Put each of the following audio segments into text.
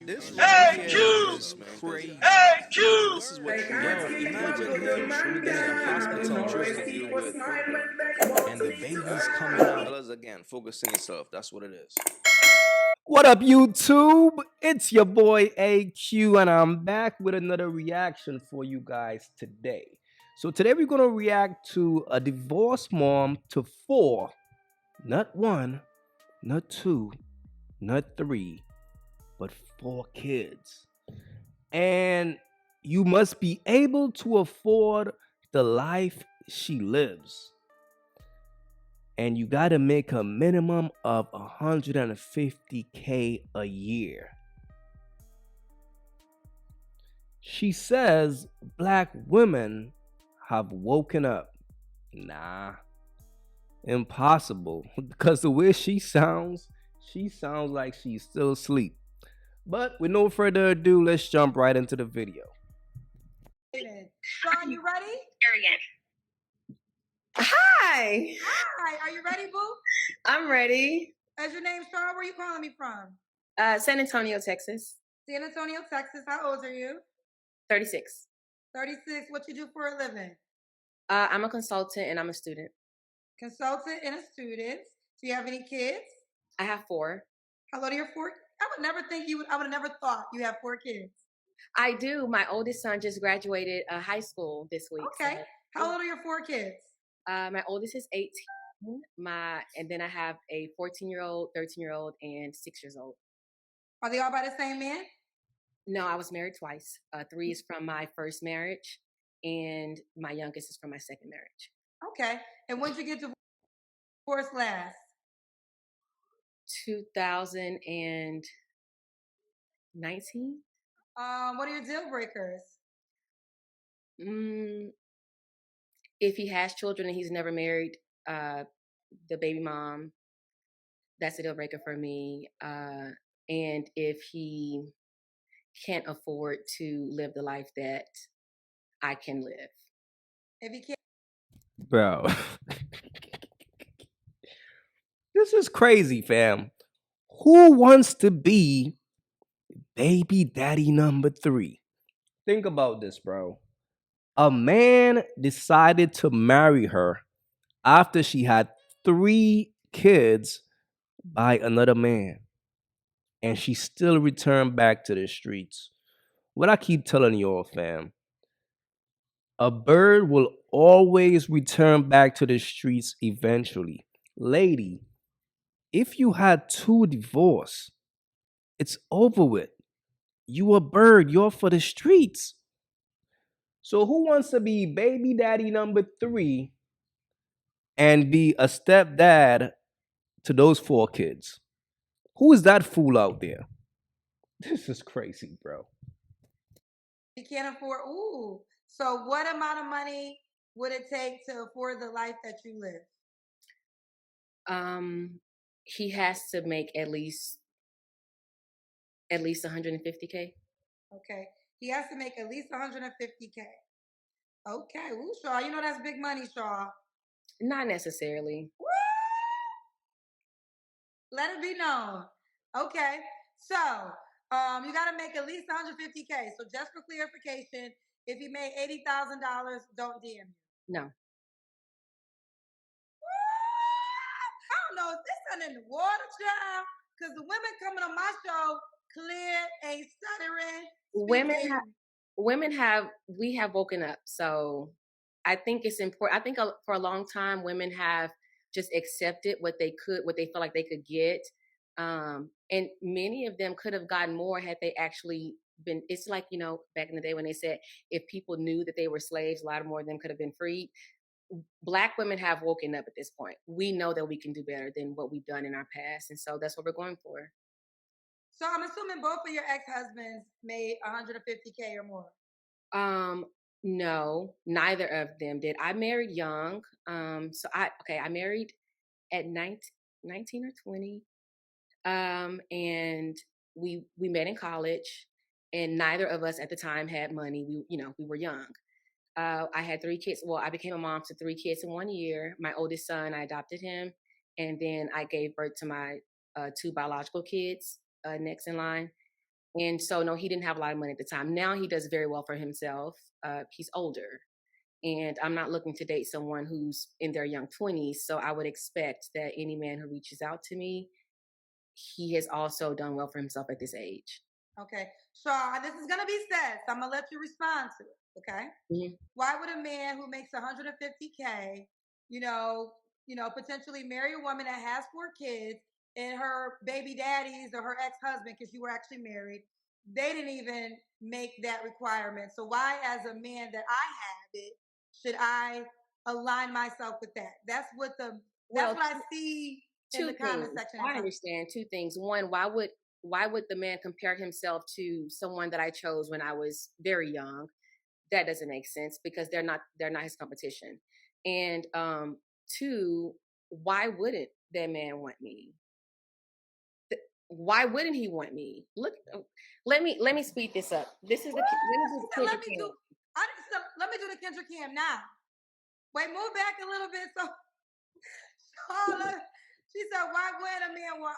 This right here AyeQ! is crazy. AyeQ! This is what, yo, imagine him in a hospital trying to deal with, and the baby's coming out. Fellas, again, focus on yourself. That's what it is. What up, YouTube? It's your boy AQ, and I'm back with another reaction for you guys today. So, today we're going to react to a divorced mom to four, not one, not two, not three, but four kids. And you must be able to afford the life she lives. And you got to make a minimum of 150K a year. She says black women have woken up. Nah, impossible. Because the way she sounds like she's still asleep. But with no further ado, let's jump right into the video. Sean, you ready? Hi. Hi, are you ready, boo? I'm ready. Is your name Sean? Where are you calling me from? San Antonio, Texas. San Antonio, Texas. How old are you? 36. 36. What you do for a living? I'm a consultant and I'm a student. Consultant and a student. Do you have any kids? I have 4. How old are your 4? I would never think you would. I would have never thought you have 4 kids. I do. My oldest son just graduated high school this week. Okay. So, how old are your 4 kids? My oldest is 18. And then I have a 14-year-old, 13-year-old, and 6 years old. Are they all by the same man? No, I was married twice. 3 is from my first marriage, and my youngest is from my second marriage. Okay. And when did you get divorced last? 2019. What are your deal breakers? If he has children and he's never married the baby mom, that's a deal breaker for me. And if he can't afford to live the life that I can live. If he can't. Bro. This is crazy, fam. Who wants to be baby daddy number 3? Think about this, bro. A man decided to marry her after she had 3 kids by another man, and she still returned back to the streets. What I keep telling y'all, fam, a bird will always return back to the streets eventually. Lady, if you had 2 divorces, it's over with. You a bird, you're for the streets. So who wants to be baby daddy number 3 and be a stepdad to those 4 kids? Who is that fool out there? This is crazy, bro. He can't afford. Ooh. So what amount of money would it take to afford the life that you live? He has to make at least 150K. Okay. He has to make at least 150K. Okay. Ooh, Shaw, you know that's big money, Shaw. Not necessarily. Woo! Let it be known. Okay. So, you got to make at least 150K. So, just for clarification, if you made $80,000, don't DM me. No. I don't know. Is this something in the water, child? Because the women coming on my show clear, ain't stuttering. We have woken up. So I think it's important. I think for a long time, women have just accepted what they feel like they could get. And many of them could have gotten more had they actually been. It's like, back in the day when they said if people knew that they were slaves, a lot more of them could have been freed. Black women have woken up at this point. We know that we can do better than what we've done in our past. And so that's what we're going for. So I'm assuming both of your ex-husbands made 150K or more. No, neither of them did. I married young. I married at 19 or 20. And we met in college, and neither of us at the time had money. We were young. I had 3 kids. Well, I became a mom to 3 kids in 1 year. My oldest son, I adopted him, and then I gave birth to my 2 biological kids next in line. And so, no, he didn't have a lot of money at the time. Now he does very well for himself. He's older. And I'm not looking to date someone who's in their young 20s. So I would expect that any man who reaches out to me, he has also done well for himself at this age. Okay. So this is gonna be said. So I'm gonna let you respond to it. Okay. Mhm. Why would a man who makes 150K, potentially marry a woman that has 4 kids and her baby daddies or her ex-husband, because you were actually married, they didn't even make that requirement. So why, as a man that I have it, should I align myself with that? That's what Well, I see in the two things. comment section. I understand two things. One, why would the man compare himself to someone that I chose when I was very young? That doesn't make sense because they're not his competition. And two, why wouldn't that man want me? Why wouldn't he want me? Look, let me speed this up. This is the Let me do. Let me do the Kendra Cam now. Wait, move back a little bit. So, she said, "Why would a man want?"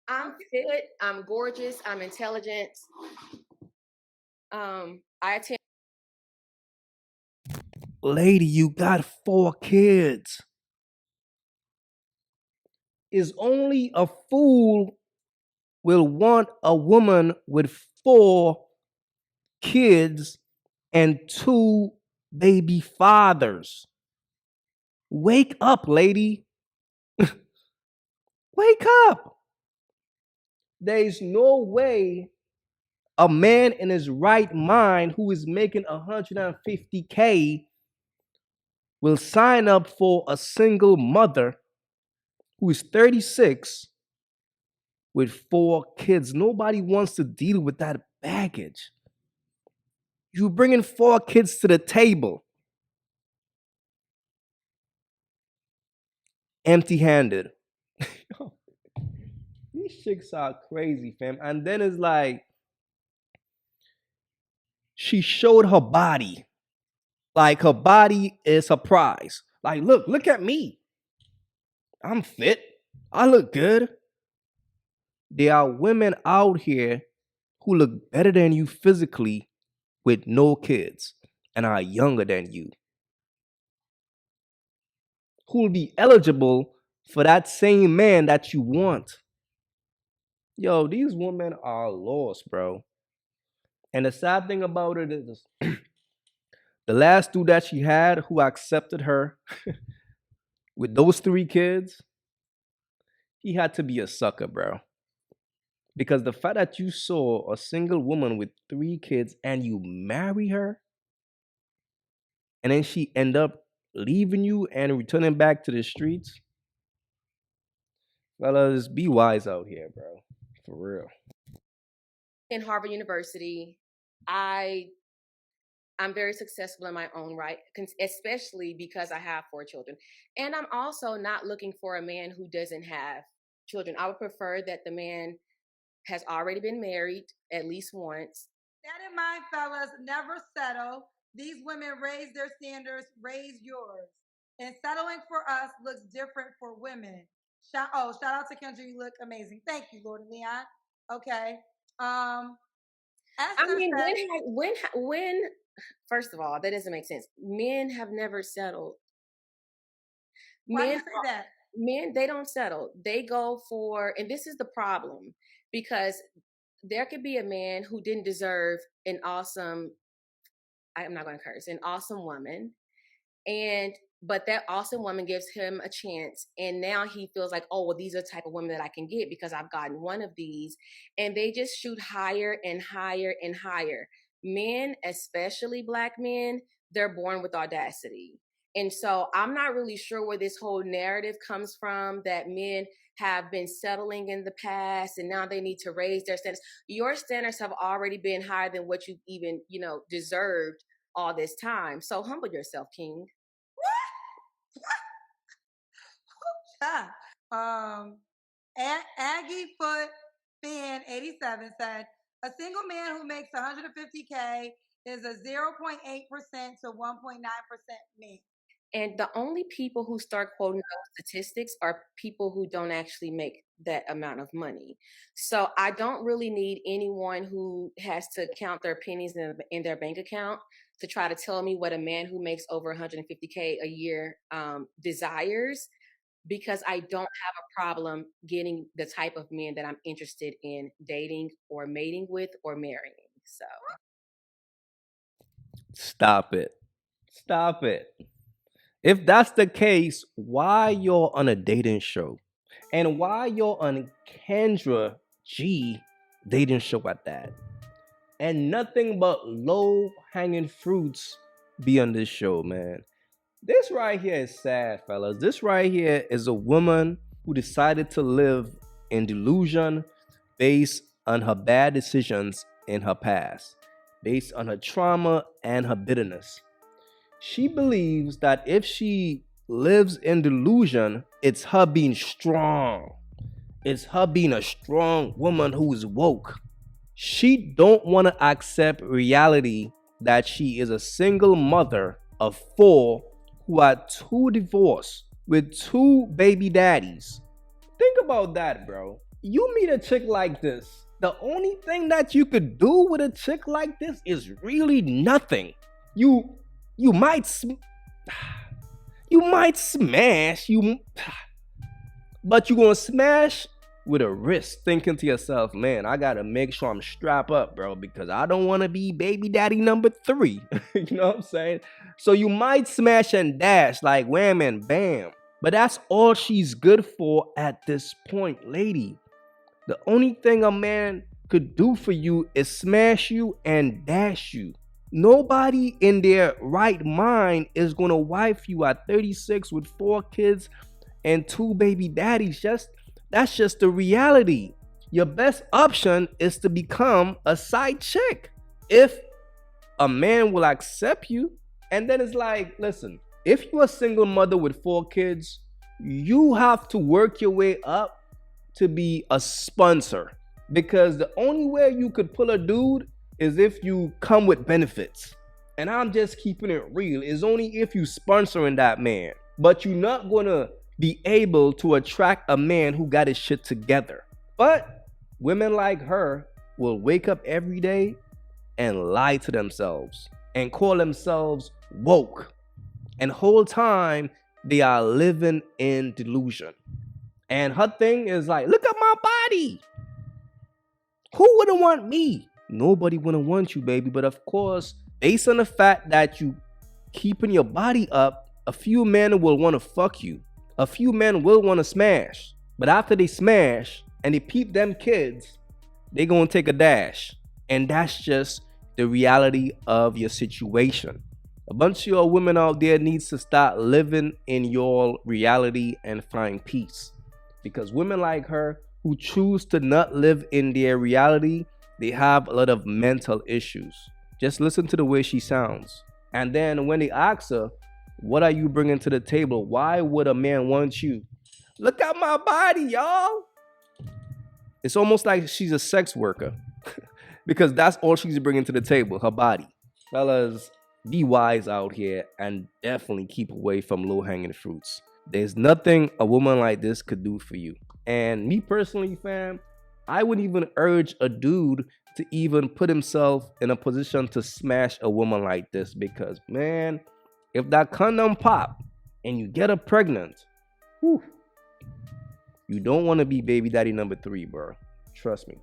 I'm fit. I'm gorgeous. I'm intelligent. I attend. Lady, you got 4 kids. Is only a fool will want a woman with 4 kids and 2 baby fathers. Wake up, lady. Wake up. There's no way a man in his right mind who is making 150K will sign up for a single mother who is 36 with 4 kids. Nobody wants to deal with that baggage. You bringing 4 kids to the table empty-handed. These chicks are crazy, fam. And then it's like she showed her body. Like her body is a prize. Like, look at me. I'm fit. I look good. There are women out here who look better than you physically with no kids and are younger than you, who will be eligible for that same man that you want. Yo, these women are lost, bro. And the sad thing about it is the last dude that she had who accepted her with those 3 kids, he had to be a sucker, bro. Because the fact that you saw a single woman with 3 kids and you marry her, and then she end up leaving you and returning back to the streets, fellas, be wise out here, bro. For real. In Harvard University. I'm very successful in my own right, especially because I have 4 children. And I'm also not looking for a man who doesn't have children. I would prefer that the man has already been married at least once. That in mind, fellas, never settle. These women raise their standards, raise yours. And settling for us looks different for women. Shout out to Kendra, you look amazing. Thank you, Lord Leon. Okay. I Esther mean, said, when first of all, that doesn't make sense. Men have never settled. why do Men you say that? men they don't settle. They go for, and this is the problem, because there could be a man who didn't deserve an awesome, I'm not going to curse, an awesome woman, and but that awesome woman gives him a chance, and now he feels like, oh well, these are the type of women that I can get because I've gotten one of these, and they just shoot higher and higher and higher. Men, especially black men, they're born with audacity. And so I'm not really sure where this whole narrative comes from, that men have been settling in the past and now they need to raise their standards. Your standards have already been higher than what you even, deserved all this time. So humble yourself, King. Aggie Foot Fan 87 said, a single man who makes 150K is a 0.8% to 1.9% man. And the only people who start quoting those statistics are people who don't actually make that amount of money. So I don't really need anyone who has to count their pennies in their bank account to try to tell me what a man who makes over 150K a year desires, because I don't have a problem getting the type of men that I'm interested in dating or mating with or marrying. So Stop it. Stop it. If that's the case, why you're on a dating show? And why you're on Kendra G dating show at that? And nothing but low hanging fruits be on this show, man. This right here is sad, fellas. This right here is a woman who decided to live in delusion based on her bad decisions in her past, based on her trauma and her bitterness. She believes that if she lives in delusion, it's her being strong. It's her being a strong woman who is woke. She don't want to accept reality that she is a single mother of 4 who had 2 divorces with 2 baby daddies. Think about that, bro. You meet a chick like this, the only thing that you could do with a chick like this is really nothing. You might you might smash but you gonna smash with a risk, thinking to yourself, man, I gotta make sure I'm strapped up, bro, because I don't want to be baby daddy number 3. You know what I'm saying? So you might smash and dash like wham and bam, but that's all she's good for at this point, lady. The only thing a man could do for you is smash you and dash you. Nobody in their right mind is gonna wife you at 36 with 4 kids and 2 baby daddies. That's just the reality. Your best option is to become a side chick if a man will accept you. And then it's like, listen, if you're a single mother with 4 kids, you have to work your way up to be a sponsor, because the only way you could pull a dude is if you come with benefits. And I'm just keeping it real. It's only if you sponsoring that man. But you're not gonna be able to attract a man who got his shit together. But women like her will wake up every day and lie to themselves and call themselves woke. And whole time they are living in delusion. And her thing is like, look at my body. Who wouldn't want me? Nobody wouldn't want you, baby. But of course, based on the fact that you keeping your body up, a few men will want to fuck you. A few men will want to smash. But after they smash and they peep them kids, they gonna take a dash. And that's just the reality of your situation. A bunch of your women out there needs to start living in your reality and find peace. Because women like her who choose to not live in their reality, they have a lot of mental issues. Just listen to the way she sounds. And then when they ask her, what are you bringing to the table? Why would a man want you? Look at my body, y'all. It's almost like she's a sex worker because that's all she's bringing to the table, her body. Fellas, be wise out here and definitely keep away from low-hanging fruits. There's nothing a woman like this could do for you. And me personally, fam, I wouldn't even urge a dude to even put himself in a position to smash a woman like this, because, man, if that condom pop and you get her pregnant, whew, you don't want to be baby daddy number 3, bro. Trust me.